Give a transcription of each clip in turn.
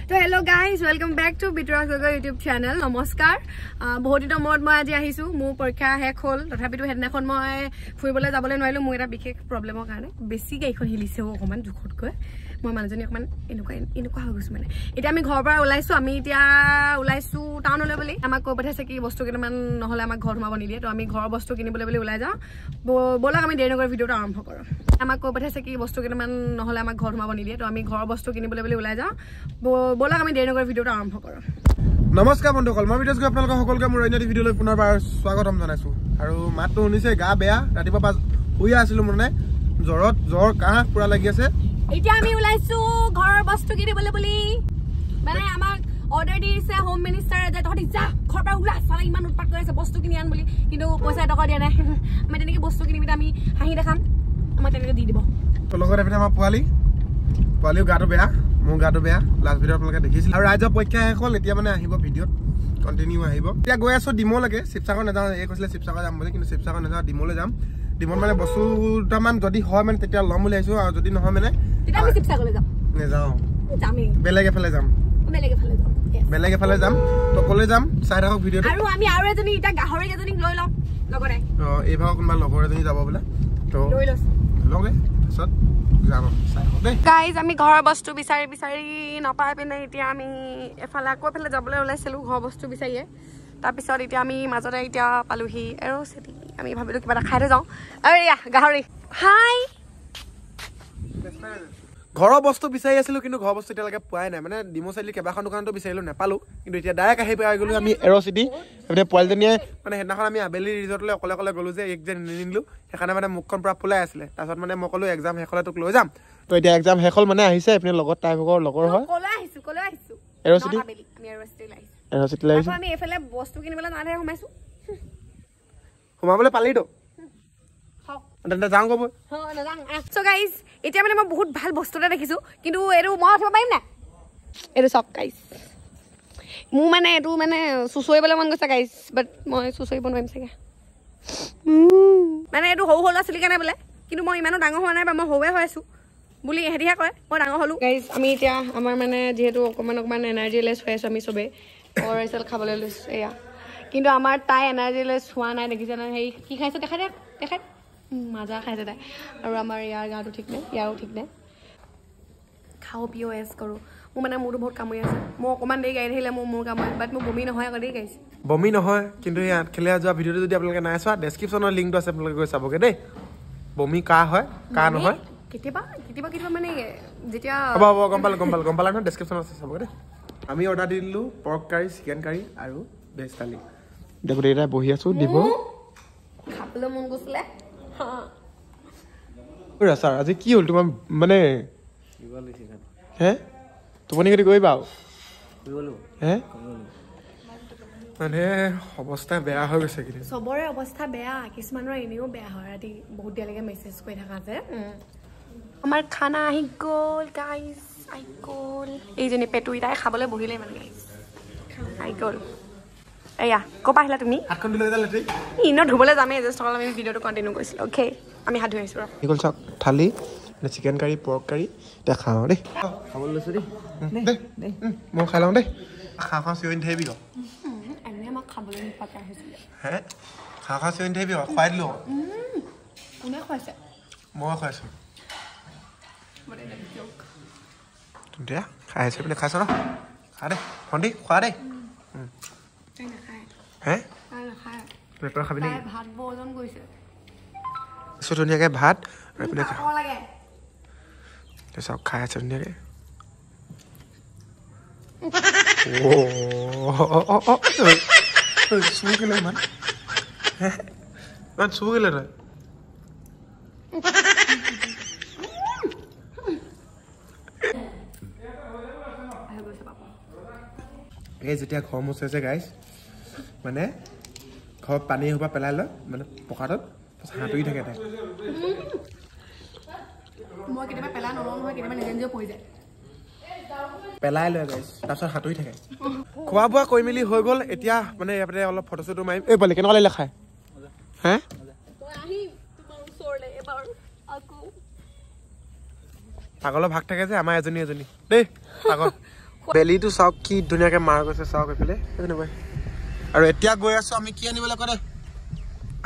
So hello guys, welcome back to Bituraj Gogoi YouTube channel. Namaskar. বহুত দিনৰ মূৰত মই আজি আহিছো মোৰ পৰীক্ষা শেষ হ'ল তথাপিতো হেদিনাখন মই ফুৰিবলৈ যাবলৈ নোৱাৰিলো মোৰ এটা বিশেষ প্ৰবলেমৰ কাৰণে বেছি গাইখন হিলিছে অকমান জুখতকৈ মই মানুহজনী অকমান এনেকুৱা হৈ গৈছো মানে এতিয়া আমি ঘৰৰ পৰা ওলাইছো আমি এতিয়া ওলাইছো টাউনলৈ বুলি আমাক কৈ পঠাইছে কি বস্তু কিমান নহলে আমাক ঘৰ সোমাব নিদিয়ে তো আমি ঘৰৰ বস্তু কিনিবলৈ বুলি ওলাই যাওঁ বলক আমি দেৰি নকৰি ভিডিঅ'টো আৰম্ভ কৰো আমাক কৈ পঠাইছে কি বস্তু কিমান নহলে আমাক ঘৰ সোমাব নিদিয়ে তো আমি ঘৰৰ বস্তু কিনিবলৈ বুলি ওলাই যাওঁ বলক আমি দেৰি নকৰি ভিডিঅ'টো আৰম্ভ কৰো নমস্কাৰ বন্ধুসকল মই বিটুৰাজ আপোনালোকক সকলোকে মোৰ অন্য ভিডিঅ'লৈ পুনৰবাৰ স্বাগতম জনাইছো আৰু মাতটো শুনিছে গা বেয়া ৰাতিপুৱা শুই আছিলো মানে জ্বৰ কাহ পুৰা লাগি আছে এতিয়া আমি ওলাইছো ঘৰৰ বস্তু কিনিবলৈ বুলি মানে আমাক অৰ্ডাৰ দিছে হোম মিনিষ্টাৰে যে তহঁতি যা ঘৰৰ পৰা ওলা চালা ইমান উৎপাত কৰি আছে বস্তু কিনি আন বুলি কিন্তু পইচা টকা দিয়া নাই আমি তেনেকৈ বস্তু কিনিবি আমি হাঁহি দেখাম আমাক তেনেকৈ দি দিব তো লগত এপিনে আমাৰ পোৱালিও গাটো বেয়া মোৰ গাটো বেয়া লাষ্ট ভিডিঅ' আপোনালোকে দেখিছিল আৰু ৰাইজৰ পৰীক্ষা শেষ হ'ল এতিয়া মানে আহিব ভিডিঅ'ত কণ্টিনিউ আহিব এতিয়া গৈ আছো ডিমলৈকে শিৱসাগৰ নাযাওঁ এই কৈছিলে শিৱসাগৰ যাম বুলি কিন্তু শিৱসাগৰ নাযাওঁ ডিমলৈ যাম ডিমত মানে বস্তু দুটামান যদি হয় মানে তেতিয়া ল'ম বুলি আহিছো আৰু যদি নহয় মানে তেতিয়া আমি শিৱসাগৰলৈ যাম নেযাওঁ যামেই বেলেগ এফালে যাম তো কলৈ যাম চাই থাকক ভিডিঅ'টো আৰু আমি আৰু এজনী এটা গাহৰি এজনীক লৈ লম লগতে এই ভাগৰ কোনোবা লগৰ এজনী যাব বোলে তো লৈ লছ লগে তাৰপিছত যাম চাই থাকক দেই গাইজ আমি ঘৰৰ বস্তু বিচাৰি নাপাই পিনে এতিয়া আমি এফালে আকৌ এফালে যাবলৈ ওলাইছিলো ঘৰৰ বস্তু বিচাৰিয়ে তাৰপিছত এতিয়া আমি মাজতে এতিয়া পালোহি আৰু চিটি আমি ভাবিলো কিবা এটা খাই থৈ যাওঁ আৰু এয়া গাহৰি হাই ঘৰৰ বস্তু বিচাৰি আছিলো কিন্তু ঘৰৰ বস্তু এতিয়ালৈকে পোৱাই নাই মানে ডিমো চাইলি কেইবাখন দোকানতো বিচাৰিলো নাপালো কিন্তু এতিয়া ডাইৰেক্ট আহি পাই গ'লো আমি এৰ চিটি এতিয়া পোৱালিজনীয়ে মানে সেইদিনাখন আমি আবেলি ৰিজৰ্টলৈ অকলে গ'লো যে এক যে নিনিলো সেইকাৰণে মানে মুখখন পুৰা ফুলাই আছিলে তাৰপিছত মানে মই ক'লো এক্সাম শেষ হ'লে তোক লৈ যাম তো এতিয়া এক্সাম শেষ হ'ল মানে আহিছে আপুনি লগত তাই ভাগৰ লগৰ হয় ক'লৈ আহিছো এৰ চিটি আমি এফালে বস্তু কিনিবলৈ নাহে সোমাইছো সোমাবলৈ পালিতো যাওঁ ক'ব চ' গাইজ এতিয়া মানে মই বহুত ভাল বস্তু এটা দেখিছো কিন্তু এইটো মই উঠিব পাৰিম নাই এইটো চাওক গাইজ মোৰ মানে এইটো মানে চুচৰিবলৈ মন গৈছে গাইজ বাট মই চুচৰিব নোৱাৰিম চাগে মানে এইটো সৰু ল'ৰা ছোৱালীৰ কাৰণে বোলে কিন্তু মই ইমানো ডাঙৰ হোৱা নাই বা মই সৰুৱে হৈ আছো বুলি ইহঁতিহে কয় মই ডাঙৰ হ'লো গাইজ আমি এতিয়া আমাৰ মানে যিহেতু অকণমান এনাৰ্জি লেছ হৈ আছো আমি চবেই অৰেচেল খাবলৈ লৈছো এয়া কিন্তু আমাৰ তাই এনাৰ্জি লেছ হোৱা নাই দেখিছে নাই সেই কি খাইছে দেখাই মাজা খাইছে তাই আৰু আমাৰ ইয়াৰ গাটো ঠিক নাই ইয়াৰো ঠিক নাই খাওঁ পিও এছ কৰোঁ মোৰ মানে মোৰতো বহুত কামুৰি আছে মই অকণমান দেৰি গাড়ী আহিলে মোৰ কামুৰি বাট মোৰ বমি নহয় আকৌ দেই গাইছে বমি নহয় কিন্তু এই আঠখেলীয়া যোৱা ভিডিঅ'টো যদি আপোনালোকে নাই চোৱা ডেছক্ৰিপশ্যনৰ লিংকটো আছে আপোনালোকে গৈ চাবগৈ দেই বমি কাৰ হয় কাৰ নহয় কেতিয়াবা মানে যেতিয়া হ'ব গম পালা নহয় ডেছক্ৰিপশ্যনত আছে চাবগৈ দেই আমি অৰ্ডাৰ দি দিলোঁ পৰ্ক কাৰী চিকেন কাৰী আৰু ভেজ থালি এতিয়া গোটেইকেইটাই বহি আছোঁ দিব খাবলৈ মন গৈছিলে ছাৰ আজি কি হ'ল তোমাৰ মানে হে টোপনি খতি কৰিবা হে মানে অৱস্থা বেয়া হৈ গৈছে চবৰে অৱস্থা বেয়া কিছুমানৰ এনেও বেয়া হয় ৰাতি বহুত দেৰিলৈকে মেছেজ কৰি থকা যে আমাৰ খানা আহি গ'ল গাইজ আহি গ'ল এইজনী পেটুই তাই খাবলৈ বহিলে মানে গাইজ আহি গ'ল এয়া ক'ৰ পৰা আহিলা তুমি ইনত ধুবলৈ যামেই জাষ্ট অকল আমি ভিডিঅ'টো কণ্টিনিউ কৰিছিলোঁ অ'কে আমি হাত ধুই আহিছোঁ কি ক'ল চাওক থালি চিকেন কাৰী পৰ্ক কাৰী এতিয়া খাওঁ দেই খাবলৈ লৈছোঁ দেই মই খাই লওঁ দেই খাওঁ চিঞৰি থাকিবি এনেই আমাক খাবলৈ পাতা হৈছিলে হে খাওঁ চিঞৰি থাকিবি খুৱাই দিলোঁ কোনে খুৱাইছে মই খুৱাইছোঁ তেতিয়া খাই আছে পিনে খাইছ ন খা দে ভণ্টি খোৱা দেই হে পেটৰ খাবি নেকি ভাত ভোজন কৰিছে ধুনীয়াকৈ ভাত আৰু এইপিনে চাওক খাই আছে ধুনীয়াকৈ চুৰ কেলে ইমান চুৰ কেলে তই এই যেতিয়া ঘৰ মুচে যে গাইজ মানে ঘৰত পানী এসোপা পেলাই লয় মানে পকাটোত সাঁতুৰি থাকে তাই মই কেতিয়াবা পেলাই নলওঁ নহয় কেতিয়াবা নিজে পৰি যায় পেলাই লয় গাইজ তাৰপিছত সাঁতুৰি থাকে খোৱা বোৱা কৰি মেলি হৈ গ'ল এতিয়া মানে ইয়াতে অলপ ফটো চটো মাৰিম এই পোৱালি কেনেকুৱা লাগিলে খাই হে পাগলৰ ভাগ থাকে যে আমাৰ এজনী দেই পাগল বেলিটো চাওক কি ধুনীয়াকে মাৰ গৈছে চাওক এফালে আৰু এতিয়া গৈ আছো আমি কি আনিবলৈ কৰে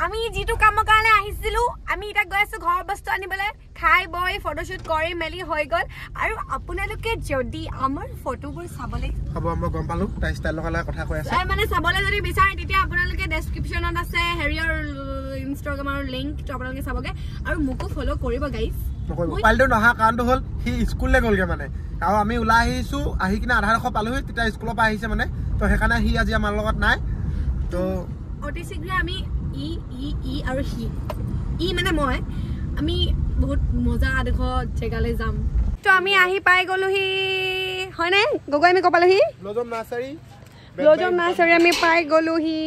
আমি যেটো কামৰ কাৰণে আহিছিলো আমি এটা গৈ আছো ঘৰ বস্তু আনিবলৈ খাই বই ফটোশুট কৰি মেলি হৈ গল আৰু আপোনালোকে যদি আমাৰ ফটোবোৰ চাবলৈ হ'ব মই গম পালো তাই ষ্টাইলৰ কাৰণে কথা কৈ আছে মানে চাবলৈ যদি বিচাৰে তেতিয়া আপোনালোকে ডেসক্ৰিপচনত আছে হেৰিয়ৰ ইনষ্টাগ্ৰামৰ লিংক তো আপোনালোকে চাবগে আৰু মোকো ফলো কৰিব গাইস পালটো নহা কাৰণটো হ'ল সি স্কুললৈ গ'লগে মানে আৰু আমি ওলাই আহিছো আহি কিনে আধা ৰখ পালোহি তেতিয়া স্কুলৰ পৰা আহিছে মানে তো সেইকাৰণে সি আজি আমাৰ লগত নাই তো অতি শীঘ্ৰে আমি ই আৰু ই মানে মই আমি বহুত মজা দেখো জেগালৈ যাম তো আমি আহি পাই গলোহি হয়নে গগৈ আমি কপালোহি লজম নাৰ্চাৰী আমি পাই গলোহি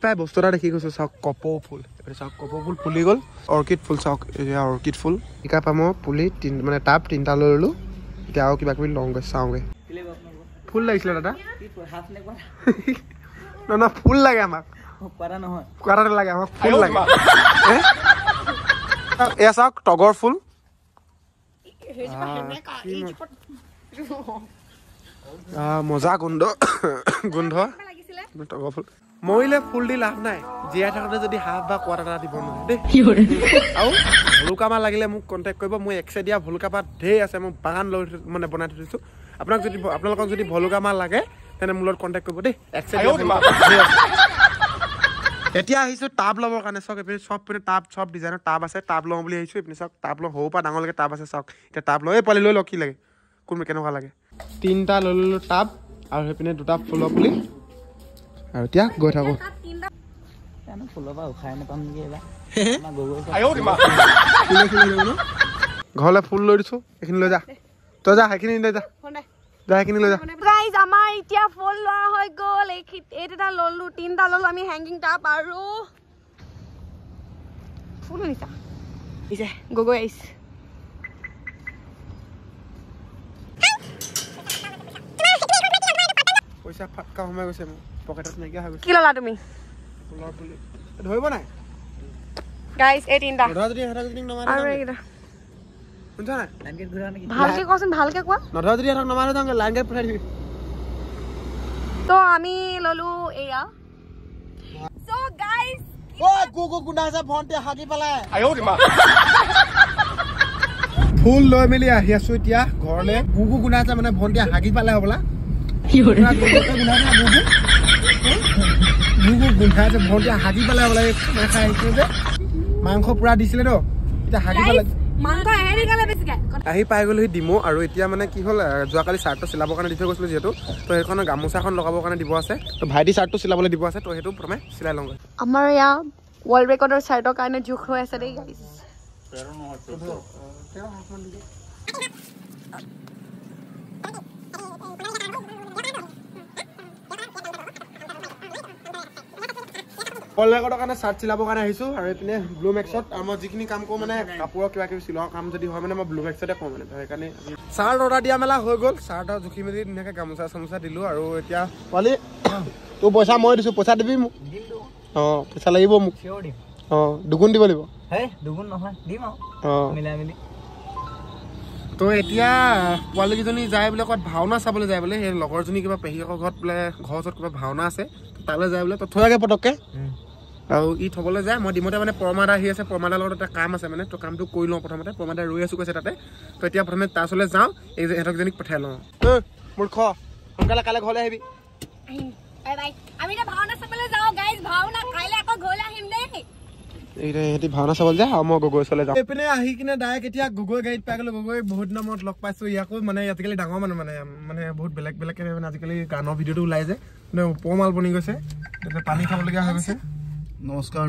প্ৰায় বস্তু এটা দেখি গৈছো চাওক কপৌ ফুল চাওক কপৌ ফুল ফুলি গ'ল অৰ্কিড ফুল চাওক এতিয়া অৰ্কিড ফুল শিকা পাম পুলি মানে টাব 3টা লৈ ললো এতিয়া আৰু কিবা কিবি লওঁগে চাওঁগে ফুল লাগিছিলে দাদা না ফুল লাগে আমাক কোৱাটা লাগে আমাক ফুল লাগে এয়া চাওক তগৰ ফুল মজা গোন্ধ তগৰ ফুল মৰিলে ফুল দি লাভ নাই জীয়াই থাকোঁতে যদি হাফ বা কোৱাটা এটা দিব নোৱাৰে দেই আৰু ভলুকা মাহ লাগিলে মোক কণ্টেক্ট কৰিব মই এক্সে দিয়া ভলুকা পাত ঢেৰ আছে মই বাগান লৈ মানে বনাই থৈ দিছোঁ আপোনালোকক যদি ভলুকা মাহ লাগে তেনে মোৰ লগত কণ্টেক্ট কৰিব দেই এক্সে দিয়া এতিয়া আহিছোঁ টাব ল'বৰ কাৰণে চাওক এইপিনে চব পিনে টাব চব ডিজাইনৰ টাব আছে টাব লওঁ বুলি আহিছোঁ এইপিনে চাওক টাব লওঁ সৰুৰ পৰা ডাঙৰলৈকে টাব আছে চাওক এতিয়া টাব লওঁ এই পোৱালি লৈ লওক কি লাগে কোন কেনেকুৱা লাগে 3টা লৈ ল'লোঁ টাব আৰু সেইপিনে 2টা ফুলৰ পুলি আৰু এতিয়া গৈ থাকোঁ ঘৰলৈ ফুল লৈ দিছোঁ এইখিনি লৈ যা তই যা সেইখিনি লৈ যা সেইখিনি লৈ যা গাইজ আমাৰ এতিয়া ফুল লোৱা হৈ গ'ল এইটা ললো 3টা ললো আমি হেংগিং টাপ আৰু ফুল নিছা ইজে গগৈ আইছ পইচা ফাটকা সোমাই গৈছে মোৰ পকেটত নাইকিয়া হৈ গৈছে কি ললা তুমি ফুলৰ পুলি ধৰিব নাই গাইজ এই 3টা নধৰা যদি হেৰা যদি নমাৰে আৰু এইটা শুনছা নাই লাইন গেট ঘূৰা নেকি ভালকে কোৱাচোন ভালকে কোৱা নধৰা যদি হেৰা নমাৰে যাওঁগে লাইন গেট পঠাই দিবি তো আমি ললো এয়া সো গাইজ গুগু গুন্ধাইছে ভন্টি হাগি পেলাই ফুল লৈ মেলি আহি আছো এতিয়া ঘৰলে গুগু গুন্ধাইছে মানে ভন্টি হাগি পেলাই হ'বলা গুগু গুন্ধাইছে ভন্টি হাগি পেলাই হ'বলা খাই আহিছো যে মাংস পুৰা দিছিলে তো এতিয়া হাগি পেলাই আহি পাই গ'লোহি ডিমো আৰু এতিয়া মানে কি হ'ল যোৱাকালি চাৰ্টটো চিলাবৰ কাৰণে দি থৈ গৈছিলোঁ যিহেতু তো সেইখন গামোচাখন লগাবৰ কাৰণে দিব আছে তো ভাইটি চাৰ্টটো চিলাবলৈ দিব আছে তো সেইটো প্ৰথমে চিলাই লওঁগৈ আমাৰ ইয়া ৱৰ্ল্ড ৰেকৰ্ডৰ চাৰ্টৰ কাৰণে জোখ হৈ আছে দেই গাইজ কলেজৰ কাৰণে চাৰ্ট চিলাবৰ কাৰণে আহিছোঁ আৰু এইপিনে ব্লু মেক্সত আৰু মই যিখিনি কাম কৰোঁ মানে কাপোৰৰ কিবা কিবি চিলোৱা কাম যদি হয় মানে মই ব্লু মেক্সতে কৰোঁ মানে সেইকাৰণে চাৰ্ট অৰ্ডাৰ দিয়া মেলা হৈ গ'ল চাৰ্টৰ জুখি মেলি ধুনীয়াকৈ গামোচা চামোচা দিলোঁ আৰু এতিয়া পোৱালি তোৰ পইচা মই দিছোঁ পইচা দিবি মোক অঁ পইচা লাগিব মোক অঁ দুগুণ দিব লাগিব দুগুণ নহয় দিম আৰু মিলাই মেলি তো এতিয়া পোৱালীকেইজনী যায় বোলে ক'ত ভাওনা চাবলৈ যায় বোলে সেই লগৰজনী কিবা পেহীয়েকৰ ঘৰত বোলে ঘৰৰ ওচৰত কিবা ভাওনা আছে তালৈ যায় বোলে তো থৈ আগে পটককৈ আৰু ই থ'বলৈ যায় মই ডিমতে মানে পৰমাদা আহি আছে পৰমাদাৰ লগত এটা কাম আছে মানে তো কামটো কৰি লওঁ প্ৰথমতে পৰমাদা ৰৈ আছোঁ কৈছে তাতে তো এতিয়া প্ৰথমে তাৰ ওচৰলৈ যাওঁ এই যে ইহঁতকজনীক পঠাই লওঁ মোৰ সোনকালে কাইলৈ ঘৰলৈ আহিবি সিহঁতি ভাওনা চাবলৈ যায় আৰু মই গগৈ ওচৰলৈ যাওঁ এইপিনে আহি কিনে ডাইৰেক্ট এতিয়া গগৈ গাড়ীত পাই গ'লো গগৈ বহুত দিনৰ মূৰত লগ পাইছোঁ ইয়াকো মানে আজিকালি ডাঙৰ মানুহ মানে বহুত বেলেগ বেলেগকৈ মানে আজিকালি গানৰ ভিডিঅ'টো ওলাই যে মানে উপমাল বনি গৈছে পানী খাবলগীয়া হৈ গৈছে নমস্কাৰ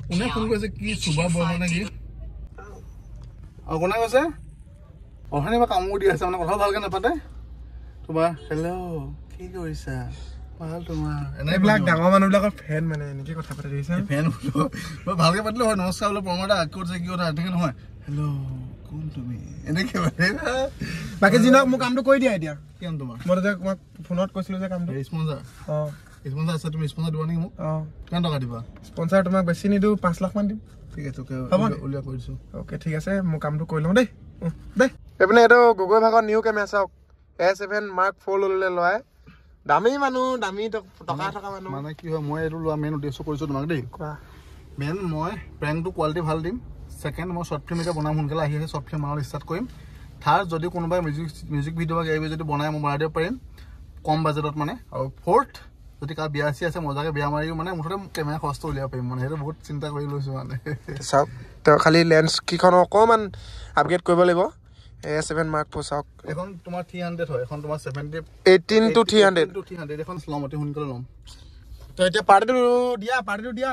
কোনে ফোন কৰিছে কি চুবা বৰ্মা নেকি কোনে কৈছে অহানি বা কামো দি আছে মানে কথা ভালকৈ নাপাতে তোমাৰ হেল্ল' কি কৰিছা ভাল তোমাৰ এইবিলাক ডাঙৰ মানুহবিলাকৰ ফেন মানে এনেকৈ কথা পাতি দিছে ফেন মই ভালকৈ পাতিলোঁ হয় নমস্কাৰ বোলে প্ৰমাণটা ক'ত কি কথা এনেকৈ নহয় হেল্ল' কোন তুমি এনেকৈ বাকী যিনক মোৰ কামটো কৰি দিয়া এতিয়া কিমান তোমাৰ মই তাতে তোমাক ফোনত কৈছিলোঁ যে কামটো স্পঞ্জাৰ স্পঞ্জাৰ আছে তুমি স্পঞ্জাৰ দিবা নেকি মোক কিমান টকা দিবা স্পঞ্চাৰ তোমাক বেছি নিদিওঁ 5 লাখ মান দিম ঠিক আছে ওকে উলিয়া কৰিছো ওকে ঠিক আছে মই কামটো কৰি লওঁ দেই দেই এপিনে এইটো গগৈ ভাগৰ নিউ কেমেৰা চাওক A7 Mark 4 ললে লয় দামী মানুহ দামী টকা টকা মানুহ মানে কি হয় মই এইটো লোৱা মেইন উদ্দেশ্য কৰিছো তোমাক দেই কোৱা মেইন মই প্ৰেংকটো কোৱালিটি ভাল দিম সেকেন্ড মই শৰ্ট ফিল্ম এটা বনাম সোনকালে আহি আছে শৰ্ট ফিল্ম বনাব ষ্টাৰ্ট কৰিম থাৰ্ড যদি কোনোবাই মিউজিক ভিডিঅ' বা গাইব যদি বনাই মই বনাই দিব পাৰিম কম বাজেটত মানে আৰু ফোৰ্থ যদি কা বিয়া আছে মজাকে বিয়া মাৰিও মানে মুঠতে কেমেৰা খৰচটো উলিয়াব পাৰিম মানে সেইটো বহুত চিন্তা কৰি লৈছো মানে চাওক তো খালি লেন্স কিখন অকমান আপগ্ৰেড কৰিব লাগিব A7 Mark 4 চাওক এখন তোমাৰ 300 হয় এখন তোমাৰ 70 18 to 300 এখন স্লমতে সোনকালে ল'ম তো এতিয়া পাৰ্টিটো দিয়া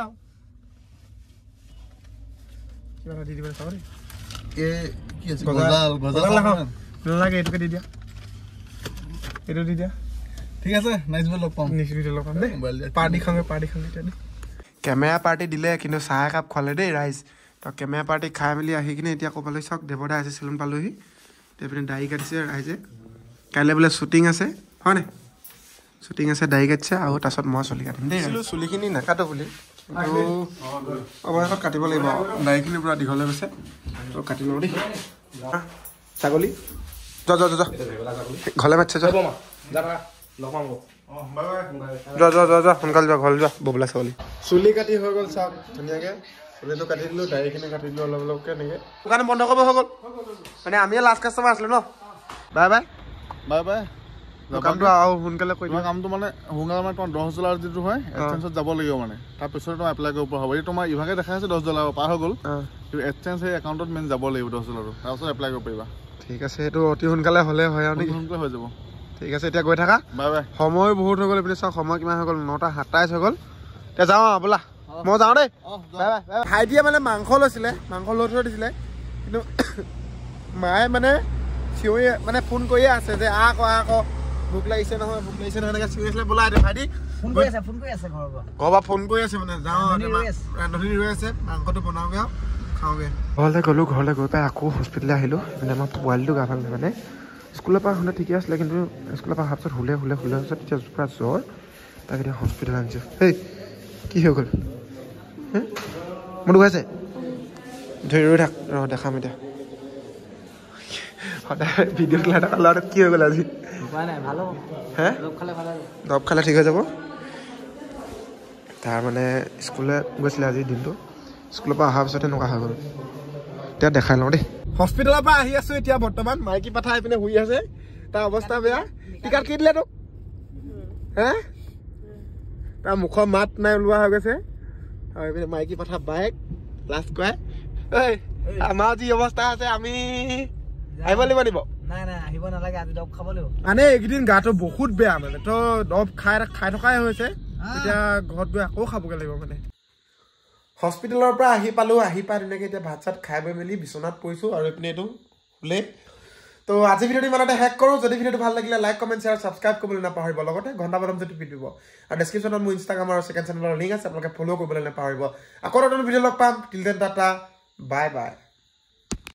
কিবা দি দিব চাওক এ কি আছে গজাল নালাগে এইটোকে দি দিয়া এইটো দি দিয়া ঠিক আছে নাইস বল লগ পাম নিশ্চিত লগ পাম দেই পাৰ্টি খাঙে এতিয়া কেমেৰা পাৰ্টি দিলে কিন্তু চাহ একাপ খোৱালে দেই ৰাইজ তো কেমেৰা পাৰ্টি খাই মেলি আহি কিনে এতিয়া ক'বলৈ চাওক দেৱদা আছে চেলুন পালোহি তেপিনে দাড়ি কাটিছে ৰাইজে কাইলৈ বোলে শ্বুটিং আছে হয় নাই শ্বুটিং আছে দাড়ি কাটিছে আৰু তাৰপিছত মই চুলি কাটিম দেই চুলিখিনি নাকাটো বুলি কিন্তু অৱশেষত কাটিব লাগিব দাড়িখিনি পূৰা দীঘল হৈ গৈছে তো কাটি লওঁ দেই ছাগলী যা ঘৰলৈ মাতিছে যা সোনকালে যোৱা ঘৰলৈ যোৱা ববলা ছাগলী চুলি কাটি হৈ গ'ল চাওক ধুনীয়াকৈ চুলিটো কাটি দিলোঁ দাড়িখিনি কাটি দিলোঁ অলপ অলপকৈ এনেকৈ দোকান বন্ধ কৰিব হৈ গ'ল মানে আমিয়ে লাষ্ট কাষ্টমাৰ আছিলোঁ ন বাই কামটো আৰু সোনকালে কৰি তোমাৰ কামটো মানে সোনকালে মানে তোমাৰ $10 যিটো হয় এক্সচেঞ্জত যাব লাগিব মানে তাৰপিছত তোমাৰ এপ্লাই কৰিব পৰা হ'ব এই তোমাৰ ইভাগে দেখাই আছে $10 পাৰ হৈ গ'ল কিন্তু এক্সচেঞ্জ সেই একাউণ্টত মেইন যাব লাগিব $10 তাৰপিছত এপ্লাই কৰিব পাৰিবা ঠিক আছে সেইটো অতি সোনকালে হ'লে হয় আৰু নেকি সোনকালে হৈ যাব ঠিক আছে এতিয়া গৈ থাকা বাই সময় বহুত হৈ গ'ল এইপিনে চাওক সময় কিমান হৈ গ'ল 9:27 হৈ গ'ল এতিয়া যাওঁ আৰু বোলা মই যাওঁ দেই ভাইটিয়ে মানে মাংস লৈছিলে মাংস লৈ থৈ দিছিলে কিন্তু মায়ে মানে চিঞৰি মানে ফোন কৰিয়ে আছে যে আকৌ ভোক লাগিছে নহয় এনেকৈ চিঞৰি আছিলে বোলা এতিয়া ভাইটি ফোন কৰি আছে ঘৰৰ পৰা ফোন কৰি আছে মানে যাওঁ ৰান্ধনি ৰৈ আছে মাংসটো বনাওঁগৈ আৰু খাওঁগৈ ঘৰলৈ গৈ পাই আকৌ হস্পিটেললৈ আহিলোঁ মানে আমাৰ পোৱালিটো গা ভাল নাই মানে স্কুলৰ পৰা শুনে ঠিকে আছিলে কিন্তু স্কুলৰ পৰা অহাৰ পিছত শুলে পিছত এতিয়া পূৰা জ্বৰ তাক এতিয়া হস্পিটেল আনিছোঁ হেই কি হৈ গ'ল মোৰ দুখাইছে ধৰি ৰৈ থাক দেখাম এতিয়া সদায় ভিডিঅ'ত ল'ৰাটোত কি হৈ গ'ল আজি দৰৱ খালে ঠিক হৈ যাব তাৰ মানে স্কুললৈ গৈছিলে আজিৰ দিনটো স্কুলৰ পৰা অহাৰ পিছত এনেকুৱা হৈ গ'ল এতিয়া দেখাই লওঁ দেই হস্পিটেলৰ পৰা আহি আছোঁ এতিয়া বৰ্তমান মাইকী পাঠা আহি পিনে শুই আছে তাৰ অৱস্থা বেয়া টিকাত কি দিলে তোক তাৰ মুখৰ মাত নাই ওলোৱা হৈ গৈছে আৰু এইপিনে মাইকী পাঠা বাইক লাষ্ট কৰাই আমাৰ যি অৱস্থা আছে আমি আহিব লাগিব আহিব নালাগে আজি দৰৱ খাব লাগিব মানে এইকেইদিন গাটো বহুত বেয়া মানে তো দৰৱ খাই থকাই হৈছে এতিয়া ঘৰত গৈ আকৌ খাবগৈ লাগিব মানে হস্পিটেলৰ পৰা আহি পালোঁ আহি পাই ধুনীয়াকৈ এতিয়া ভাত চাত খাই বৈ মেলি বিচনাত পৰিছোঁ আৰু এইপিনে এইটো বোলে তো আজি ভিডিঅ'টো ইমানতে হেক কৰোঁ যদি ভিডিঅ'টো ভাল লাগিলে লাইক কমেণ্ট শ্বেয়াৰ ছাবস্ক্ৰাইব কৰিবলৈ নাপাহৰিব লগতে ঘণ্টা বটনটো টিপি দিব আৰু ডেছক্ৰিপশ্যনত মোৰ ইনষ্টাগ্ৰাম আৰু ছেকেণ্ড চেনেলৰ লিংক আছে আপোনালোকে ফ'ল' কৰিবলৈ নাপাহৰিব আকৌ নতুন ভিডিঅ' লগ পাম টিল দেন টাটা বাই